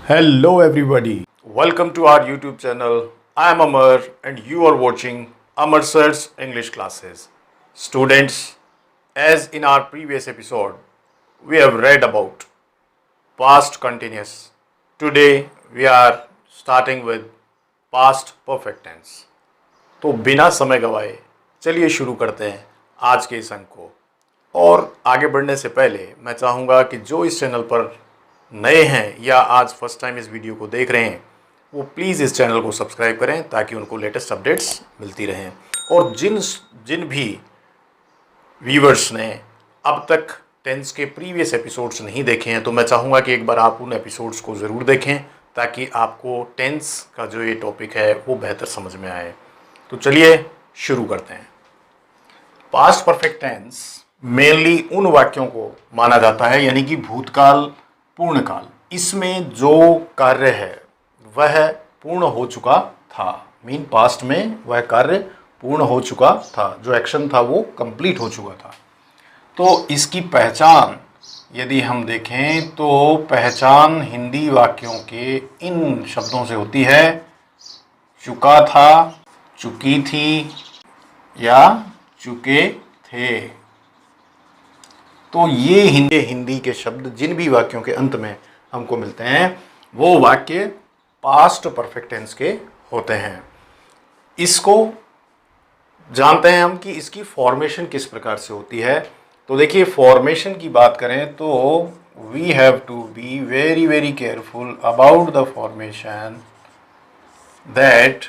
Hello, everybody. Welcome to our YouTube channel. I am Amar, and you are watching Amar Sir's English classes. Students, as in our previous episode, we have read about past continuous. Today, we are starting with past perfect tense. तो बिना समय गवाए चलिए शुरू करते हैं आज के इस अंक को। और आगे बढ़ने से पहले मैं चाहूँगा कि जो इस चैनल पर नए हैं या आज फर्स्ट टाइम इस वीडियो को देख रहे हैं वो प्लीज़ इस चैनल को सब्सक्राइब करें ताकि उनको लेटेस्ट अपडेट्स मिलती रहें। और जिन जिन भी व्यूवर्स ने अब तक टेंस के प्रीवियस एपिसोड्स नहीं देखे हैं तो मैं चाहूँगा कि एक बार आप उन एपिसोड्स को ज़रूर देखें ताकि आपको टेंस का जो ये टॉपिक है वो बेहतर समझ में आए। तो चलिए शुरू करते हैं। पास्ट परफेक्ट टेंस मेनली उन वाक्यों को माना जाता है यानी कि भूतकाल पूर्णकाल, इसमें जो कार्य है वह पूर्ण हो चुका था। मीन पास्ट में वह कार्य पूर्ण हो चुका था, जो एक्शन था वो कंप्लीट हो चुका था। तो इसकी पहचान यदि हम देखें तो पहचान हिंदी वाक्यों के इन शब्दों से होती है: चुका था, चुकी थी या चुके थे। तो ये हिंदी के शब्द जिन भी वाक्यों के अंत में हमको मिलते हैं वो वाक्य पास्ट परफेक्ट टेंस के होते हैं। इसको जानते हैं हम कि इसकी फॉर्मेशन किस प्रकार से होती है। तो देखिए, फॉर्मेशन की बात करें तो we have to be very very careful about the formation that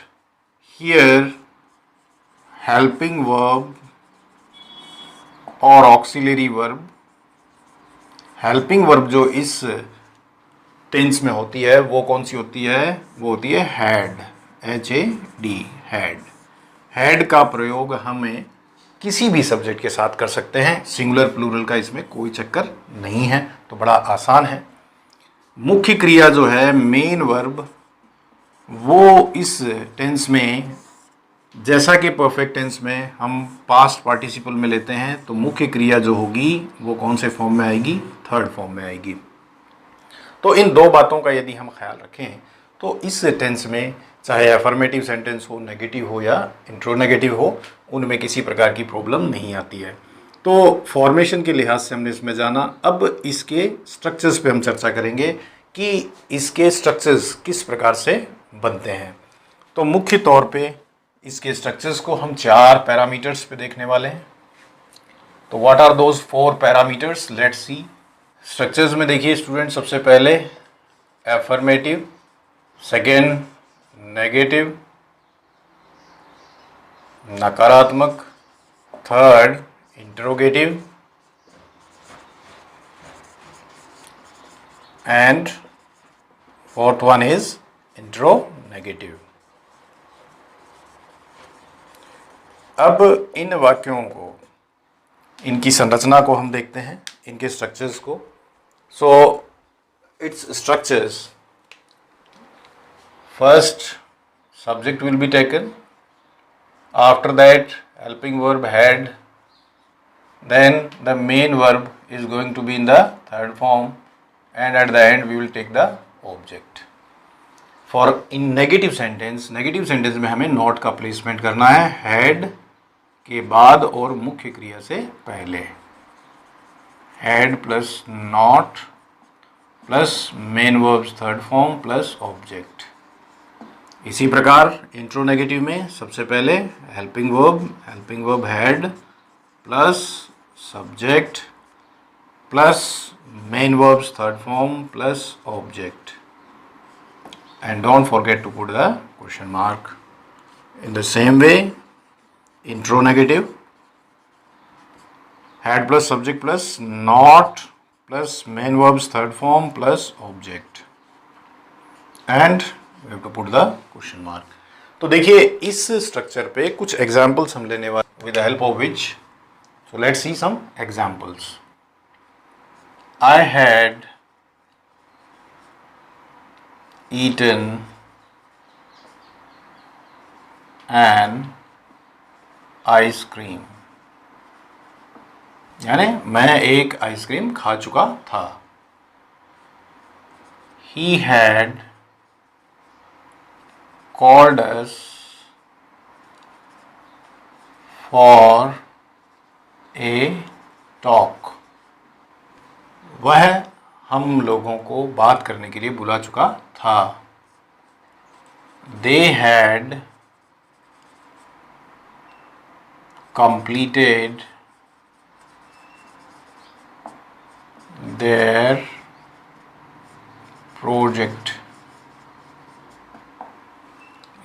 here helping verb और ऑक्सिलरी वर्ब, हेल्पिंग वर्ब जो इस टेंस में होती है वो कौन सी होती है? वो होती है हैड, HAD, हैड। हैड का प्रयोग हमें किसी भी सब्जेक्ट के साथ कर सकते हैं, सिंगुलर प्लूरल का इसमें कोई चक्कर नहीं है, तो बड़ा आसान है। मुख्य क्रिया जो है मेन वर्ब, वो इस टेंस में जैसा कि परफेक्ट टेंस में हम पास्ट पार्टिसिपल में लेते हैं तो मुख्य क्रिया जो होगी वो कौन से फॉर्म में आएगी? थर्ड फॉर्म में आएगी। तो इन दो बातों का यदि हम ख्याल रखें तो इस टेंस में चाहे अफर्मेटिव सेंटेंस हो, नेगेटिव हो या इंट्रोनेगेटिव हो, उनमें किसी प्रकार की प्रॉब्लम नहीं आती है। तो फॉर्मेशन के लिहाज से हमने इसमें जाना। अब इसके स्ट्रक्चर्स पे हम चर्चा करेंगे कि इसके स्ट्रक्चर्स किस प्रकार से बनते हैं। तो मुख्य तौर पे इसके स्ट्रक्चर्स को हम 4 पैरामीटर्स पे देखने वाले हैं। तो what are those 4 parameters? Let's see. Structures में देखिए स्टूडेंट, सबसे पहले एफर्मेटिव, सेकेंड नेगेटिव, नकारात्मक, third interrogative and fourth one is interronegative. अब इन वाक्यों को, इनकी संरचना को हम देखते हैं, इनके स्ट्रक्चर्स को। So it's structures: first subject will be taken, after that helping verb had, then the main verb is going to be in the third form, and at the end we will take the object. For in negative sentence में हमें not का placement करना है had के बाद और मुख्य क्रिया से पहले। had plus not plus main verbs third form plus object। इसी प्रकार इंट्रोनेगेटिव में सबसे पहले helping verb had plus subject plus main verbs third form plus object, and don't forget to put the question mark. In the same way interronegative had plus subject plus not plus main verbs third form plus object, and we have to put the question mark। तो देखिए इस structure पे कुछ examples हम लेने वाले with the help of which, so let's see some examples। I had eaten an ice cream, यानी मैं एक आइसक्रीम खा चुका था। he had called us for a talk. वह हम लोगों को बात करने के लिए बुला चुका था. They had completed their project.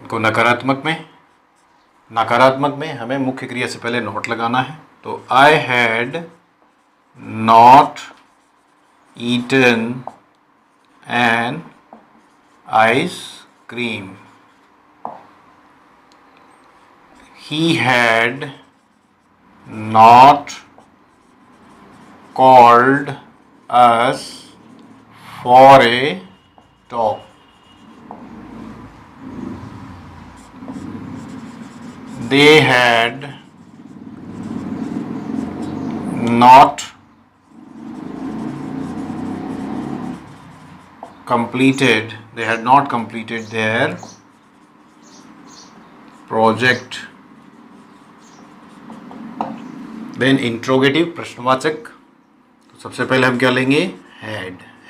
इनको नकारात्मक में हमें मुख्य क्रिया से पहले नॉट लगाना है. तो I had not eaten an ice cream. He had not called us for a talk. They had not completed their project. Then interrogative प्रश्नवाचक. तो सबसे पहले हम क्या लेंगे?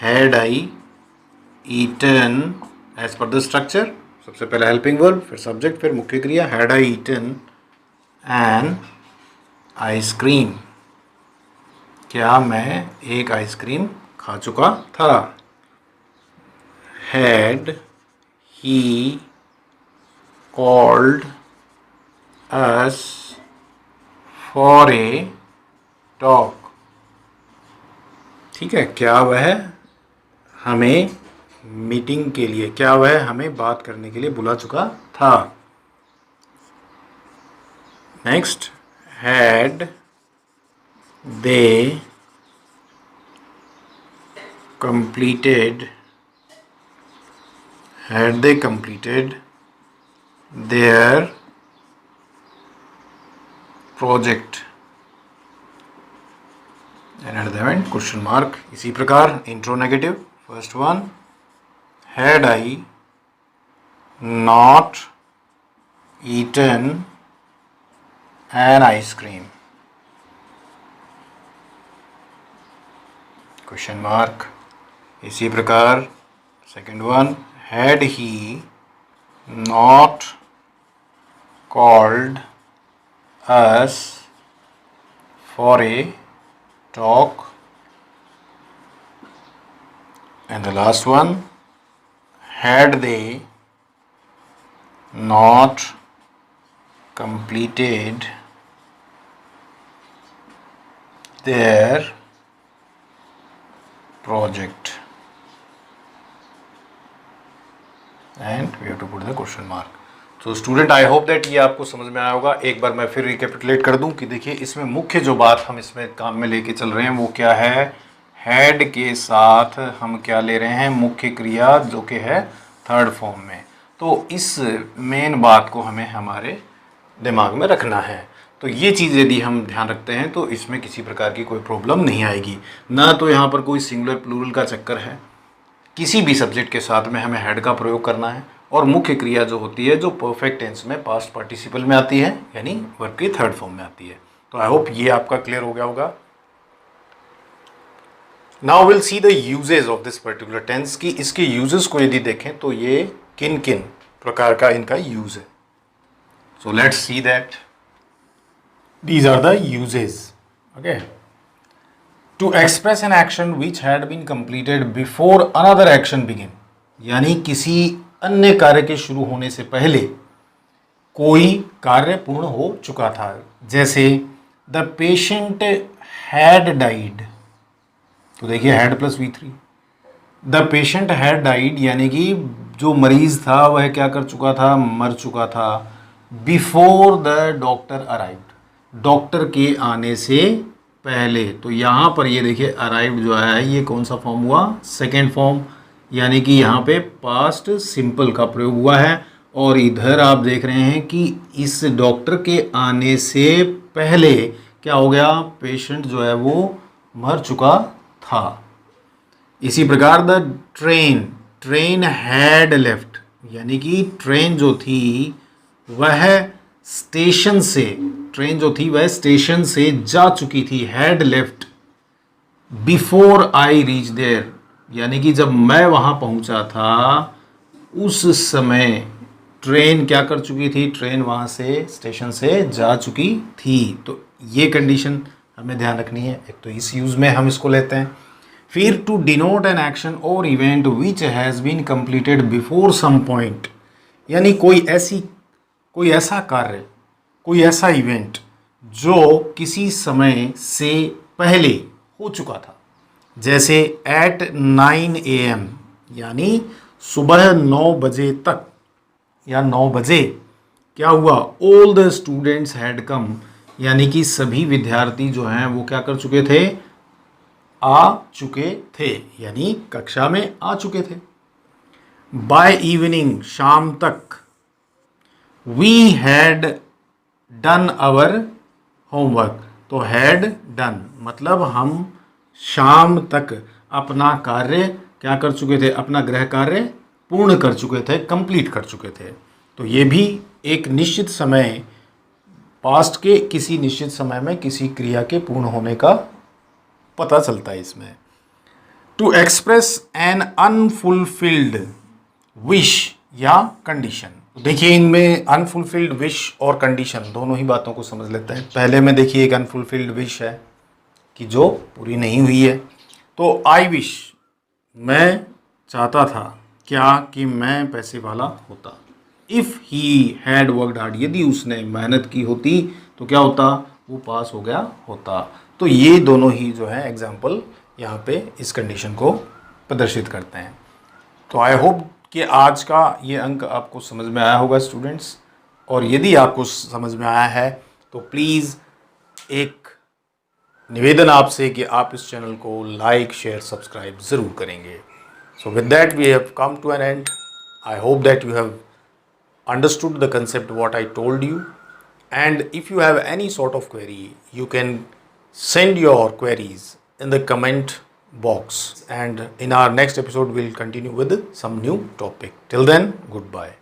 had I eaten as per the structure. सबसे पहले हेल्पिंग वर्ब, फिर सब्जेक्ट, फिर मुख्य क्रिया. had I eaten an ice cream. क्या मैं एक आइसक्रीम खा चुका था? had he called us for a talk. ठीक है, क्या वह हमें मीटिंग के लिए, क्या वह हमें बात करने के लिए बुला चुका था? Next, had they completed their project. And at the end question mark. इसी प्रकार intro negative. First one, had I not eaten an ice cream? Question mark. इसी प्रकार second one, had he not called us for a talk? And the last one, had they not completed their project? And we have to put the question mark. तो student, I hope that ये आपको समझ में आया होगा. एक बार मैं फिर रिकैपिटुलेट कर दूं कि देखिए इसमें मुख्य जो बात हम इसमें काम में लेके चल रहे हैं वो क्या है? हैड के साथ हम क्या ले रहे हैं? मुख्य क्रिया, जो कि है थर्ड फॉर्म में. तो इस मेन बात को हमें हमारे दिमाग में रखना है. तो ये चीज़ यदि हम ध्यान रखते हैं तो इसमें किसी प्रकार की कोई प्रॉब्लम नहीं आएगी. ना तो यहाँ पर कोई सिंगुलर प्लूरल का चक्कर है. किसी भी सब्जेक्ट के साथ में हमें हैड का प्रयोग करना है. और मुख्य क्रिया जो होती है, जो परफेक्ट टेंस में पास्ट पार्टिसिपल में आती है, यानी वर्ब की थर्ड फॉर्म में आती है. तो आई होप ये आपका क्लियर हो गया होगा. Now will see the uses of this particular tense, की इसके यूजेस को यदि देखें तो ये किन किन प्रकार का इनका यूज है. So let's see that. These are the uses. Okay. To express an action which had been completed before another action begin, यानी किसी अन्य कार्य के शुरू होने से पहले कोई कार्य पूर्ण हो चुका था. जैसे द पेशेंट हैड डाइड. तो देखिए had plus V3. The patient had died यानी कि जो मरीज था वह क्या कर चुका था? मर चुका था. Before the doctor arrived, doctor के आने से पहले. तो यहाँ पर ये देखिए अराइव्ड जो है ये कौन सा फॉर्म हुआ? सेकेंड फॉर्म, यानी कि यहाँ पे पास्ट सिंपल का प्रयोग हुआ है. और इधर आप देख रहे हैं कि इस डॉक्टर के आने से पहले क्या हो गया? पेशेंट जो है वो मर चुका था. इसी प्रकार the train train had left, यानी कि ट्रेन जो थी वह स्टेशन से, ट्रेन जो थी वह स्टेशन से जा चुकी थी, had left before I reach there, यानी कि जब मैं वहां पहुंचा था उस समय ट्रेन क्या कर चुकी थी, ट्रेन वहां से स्टेशन से जा चुकी थी। तो ये कंडीशन हमें ध्यान रखनी है। एक तो इस यूज में हम इसको लेते हैं। फिर टू डिनोट एन एक्शन और event which has been completed before some point, यानी कोई ऐसा कार्य, कोई ऐसा इवेंट जो किसी समय से पहले हो चुका था। जैसे एट 9 AM, यानी सुबह 9 बजे तक या 9 बजे क्या हुआ, all the students had come, यानी कि सभी विद्यार्थी जो हैं वो क्या कर चुके थे, आ चुके थे, यानी कक्षा में आ चुके थे। बाय इवनिंग, शाम तक, we had done our homework, तो हैड डन मतलब हम शाम तक अपना कार्य क्या कर चुके थे, अपना गृह कार्य पूर्ण कर चुके थे, कंप्लीट कर चुके थे। तो ये भी एक निश्चित समय, पास्ट के किसी निश्चित समय में किसी क्रिया के पूर्ण होने का पता चलता है इसमें। To express an unfulfilled wish या कंडीशन, देखिए इनमें अनफुलफिल्ड विश और कंडीशन दोनों ही बातों को समझ लेते हैं। पहले में देखिए एक अनफुलफिल्ड विश है कि जो पूरी नहीं हुई है। तो आई विश, मैं चाहता था क्या, कि मैं पैसे वाला होता। If he had worked hard, यदि उसने मेहनत की होती तो क्या होता, वो पास हो गया होता। तो ये दोनों ही जो है एग्जाम्पल यहाँ पे इस कंडीशन को प्रदर्शित करते हैं। तो आई होप कि आज का ये अंक आपको समझ में आया होगा स्टूडेंट्स, और यदि आपको समझ में आया है तो प्लीज़ एक निवेदन आपसे कि आप इस चैनल को लाइक, शेयर, सब्सक्राइब ज़रूर करेंगे। So with that we have come to an end. I hope that you have understood the concept what I told you, and if you have any sort of query you can send your queries in the comment box, and in our next episode we'll continue with some new topic. Till then, goodbye.